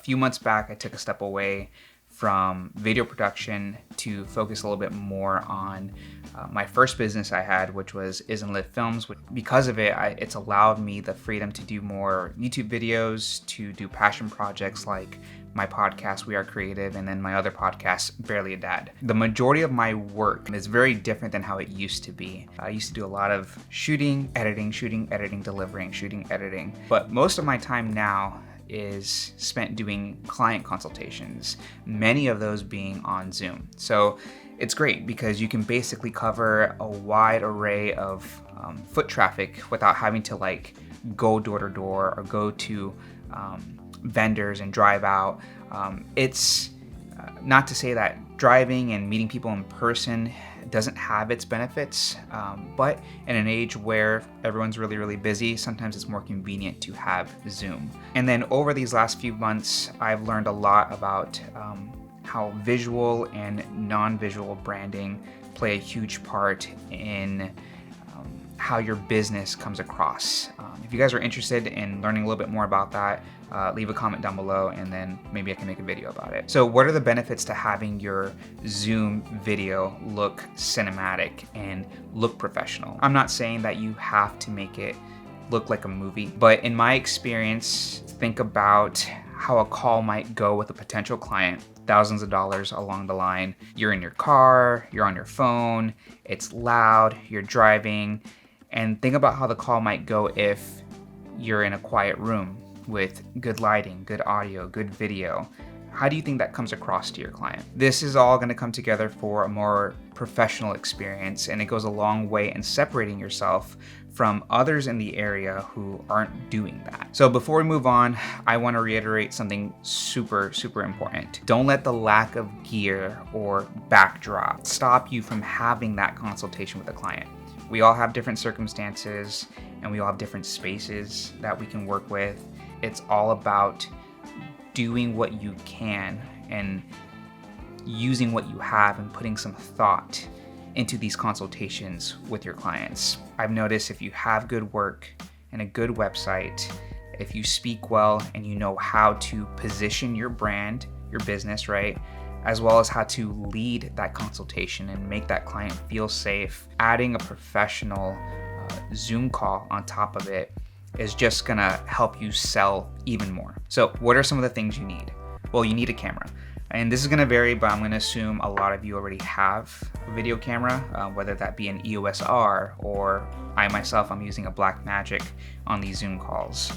few months back, I took a step away from video production to focus a little bit more on my first business I had, which was Isn't Lit Films. Because of it, it's allowed me the freedom to do more YouTube videos, to do passion projects like my podcast, We Are Creative, and then my other podcast, Barely a Dad. The majority of my work is very different than how it used to be. I used to do a lot of shooting, editing, delivering, shooting, editing. But most of my time now is spent doing client consultations, many of those being on Zoom. So it's great because you can basically cover a wide array of foot traffic without having to like go door to door or go to vendors and drive out. It's not to say that driving and meeting people in person doesn't have its benefits, but in an age where everyone's really busy, sometimes it's more convenient to have Zoom. And then over these last few months, I've learned a lot about how visual and non-visual branding play a huge part in how your business comes across. If you guys are interested in learning a little bit more about that, leave a comment down below and then maybe I can make a video about it. So what are the benefits to having your Zoom video look cinematic and look professional? I'm not saying that you have to make it look like a movie, but in my experience, think about how a call might go with a potential client, thousands of dollars along the line. You're in your car, you're on your phone, it's loud, you're driving, and think about how the call might go if you're in a quiet room with good lighting, good audio, good video. How do you think that comes across to your client? This is all going to come together for a more professional experience, and it goes a long way in separating yourself from others in the area who aren't doing that. So before we move on, I want to reiterate something super important. Don't let the lack of gear or backdrop stop you from having that consultation with a client. We all have different circumstances and we all have different spaces that we can work with. It's all about doing what you can and using what you have and putting some thought into these consultations with your clients. I've noticed if you have good work and a good website, if you speak well and you know how to position your brand, your business, right? As well as how to lead that consultation and make that client feel safe, adding a professional Zoom call on top of it is just gonna help you sell even more. So what are some of the things you need? Well, you need a camera. And this is gonna vary, but I'm gonna assume a lot of you already have a video camera, whether that be an EOS R or I myself, I'm using a Blackmagic on these Zoom calls.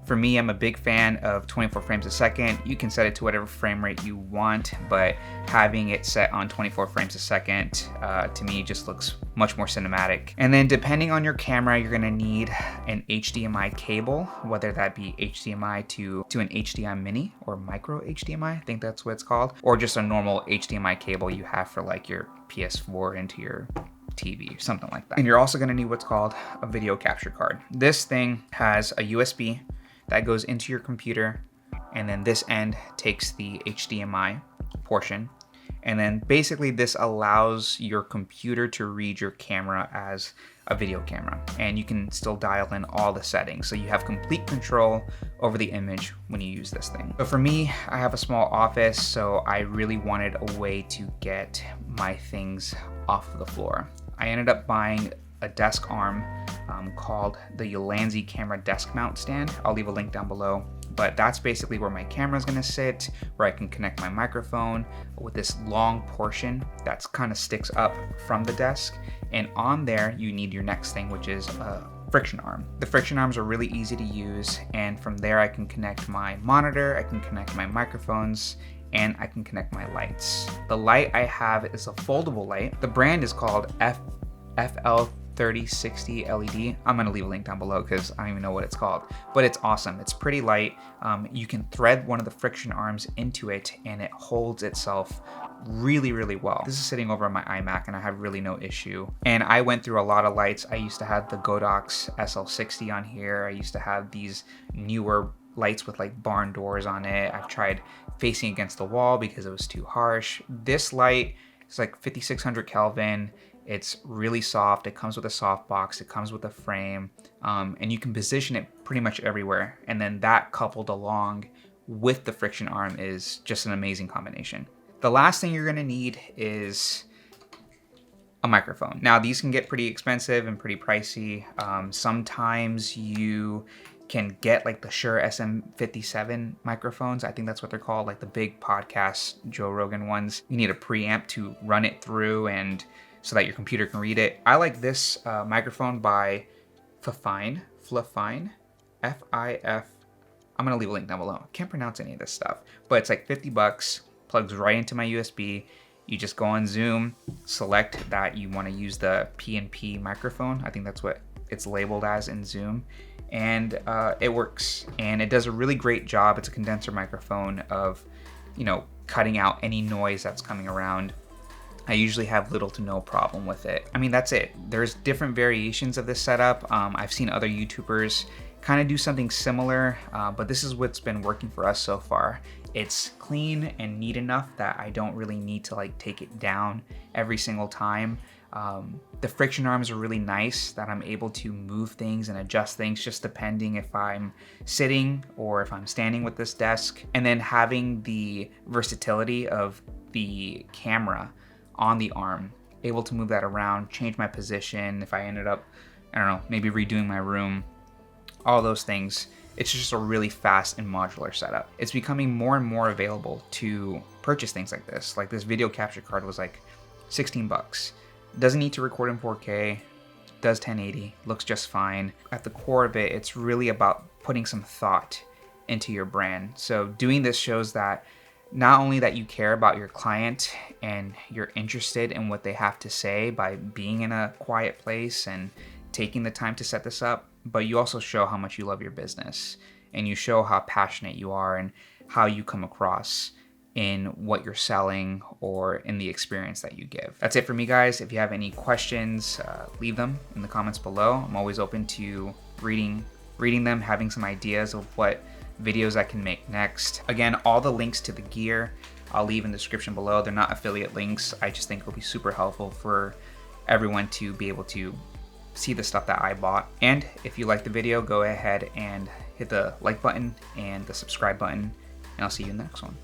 For me, I'm a big fan of 24 frames a second. You can set it to whatever frame rate you want, but having it set on 24 frames a second, to me, just looks much more cinematic. And then depending on your camera, you're gonna need an HDMI cable, whether that be HDMI to an HDMI mini or micro HDMI, I think that's what it's called, or just a normal HDMI cable you have for like your PS4 into your TV, something like that. And you're also gonna need what's called a video capture card. This thing has a USB that goes into your computer, and then this end takes the HDMI portion. And then basically this allows your computer to read your camera as a video camera, and you can still dial in all the settings. So you have complete control over the image when you use this thing. But for me, I have a small office, so I really wanted a way to get my things off of the floor. I ended up buying a desk arm called the Ulanzi camera desk mount stand. I'll leave a link down below, but that's basically where my camera is gonna sit, where I can connect my microphone with this long portion that's kind of sticks up from the desk. And on there, you need your next thing, which is a friction arm. The friction arms are really easy to use, and from there I can connect my monitor, I can connect my microphones, and I can connect my lights. The light I have is a foldable light. The brand is called FL3060 LED. I'm gonna leave a link down below because I don't even know what it's called, but it's awesome. It's pretty light. You can thread one of the friction arms into it and it holds itself really well. This is sitting over on my iMac and I have really no issue. And I went through a lot of lights. I used to have the Godox SL60 on here. I used to have these newer lights with like barn doors on it. I've tried facing against the wall because it was too harsh. This light is like 5600 Kelvin. It's really soft. It comes with a soft box. It comes with a frame, and you can position it pretty much everywhere. And then that coupled along with the friction arm is just an amazing combination. The last thing you're gonna need is a microphone. Now these can get pretty expensive and pretty pricey. Sometimes you can get like the Shure SM57 microphones. I think that's what they're called, like the big podcast Joe Rogan ones. You need a preamp to run it through and so that your computer can read it. I like this microphone by Fifine, F-I-F. I'm gonna leave a link down below. I can't pronounce any of this stuff, but it's like 50 bucks, plugs right into my USB. You just go on Zoom, select that you wanna use the P&P microphone. I think that's what it's labeled as in Zoom. And it works. And it does a really great job. It's a condenser microphone of, cutting out any noise that's coming around. I usually have little to no problem with it. I mean, that's it. There's different variations of this setup. I've seen other YouTubers kind of do something similar, but this is what's been working for us so far. It's clean and neat enough that I don't really need to like take it down every single time. The friction arms are really nice that I'm able to move things and adjust things just depending if I'm sitting or if I'm standing with this desk. And then having the versatility of the camera on the arm, able to move that around, change my position if I ended up, I don't know, maybe redoing my room, all those things. It's just a really fast and modular setup. It's becoming more and more available to purchase things like this. Like this video capture card was like 16 bucks. Doesn't need to record in 4K, does 1080, looks just fine. At the core of it, it's really about putting some thought into your brand. So doing this shows that not only that you care about your client and you're interested in what they have to say by being in a quiet place and taking the time to set this up, but you also show how much you love your business and you show how passionate you are and how you come across in what you're selling or in the experience that you give. That's it for me, guys. If you have any questions, leave them in the comments below. I'm always open to reading them, having some ideas of what videos I can make next. Again, all the links to the gear I'll leave in the description below. They're not affiliate links. I just think it'll be super helpful for everyone to be able to see the stuff that I bought. And if you like the video, go ahead and hit the like button and the subscribe button, and I'll see you in the next one.